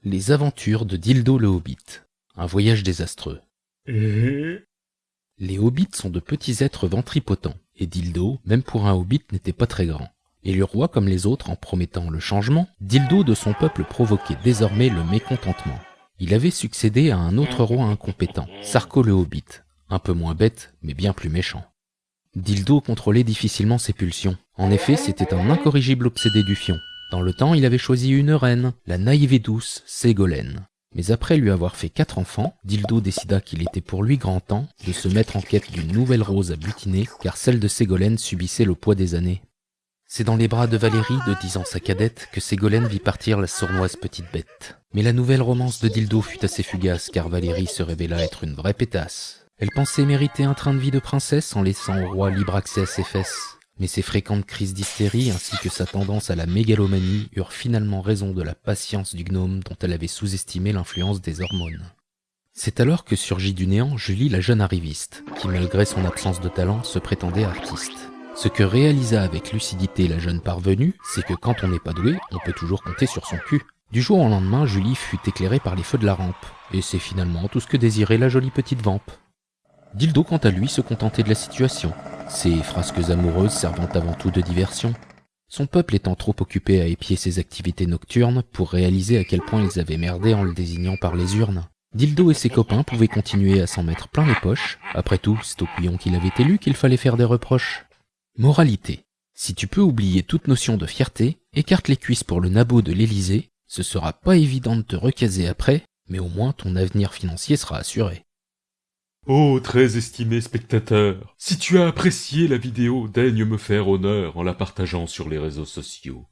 Les aventures de Dildo le Hobbit. Un voyage désastreux. Les hobbits sont de petits êtres ventripotents, et Dildo, même pour un hobbit, n'était pas très grand. Élu roi comme les autres en promettant le changement, Dildo de son peuple provoquait désormais le mécontentement. Il avait succédé à un autre roi incompétent, Sarko le Hobbit, un peu moins bête, mais bien plus méchant. Dildo contrôlait difficilement ses pulsions. En effet, c'était un incorrigible obsédé du fion. Dans le temps, il avait choisi une reine, la naïve et douce Ségolène. Mais après lui avoir fait 4 enfants, Dildo décida qu'il était pour lui grand temps de se mettre en quête d'une nouvelle rose à butiner, car celle de Ségolène subissait le poids des années. C'est dans les bras de Valérie, de 10 ans sa cadette, que Ségolène vit partir la sournoise petite bête. Mais la nouvelle romance de Dildo fut assez fugace, car Valérie se révéla être une vraie pétasse. Elle pensait mériter un train de vie de princesse en laissant au roi libre accès à ses fesses. Mais ses fréquentes crises d'hystérie ainsi que sa tendance à la mégalomanie eurent finalement raison de la patience du gnome dont elle avait sous-estimé l'influence des hormones. C'est alors que surgit du néant Julie la jeune arriviste, qui malgré son absence de talent se prétendait artiste. Ce que réalisa avec lucidité la jeune parvenue, c'est que quand on n'est pas doué, on peut toujours compter sur son cul. Du jour au lendemain, Julie fut éclairée par les feux de la rampe, et c'est finalement tout ce que désirait la jolie petite vampe. Dildo, quant à lui, se contentait de la situation, ses frasques amoureuses servant avant tout de diversion. Son peuple étant trop occupé à épier ses activités nocturnes pour réaliser à quel point ils avaient merdé en le désignant par les urnes. Dildo et ses copains pouvaient continuer à s'en mettre plein les poches. Après tout, c'est au couillon qu'il avait élu qu'il fallait faire des reproches. Moralité. Si tu peux oublier toute notion de fierté, écarte les cuisses pour le nabot de l'Élysée, ce sera pas évident de te recaser après, mais au moins ton avenir financier sera assuré. Oh, très estimé spectateur, si tu as apprécié la vidéo, daigne me faire honneur en la partageant sur les réseaux sociaux.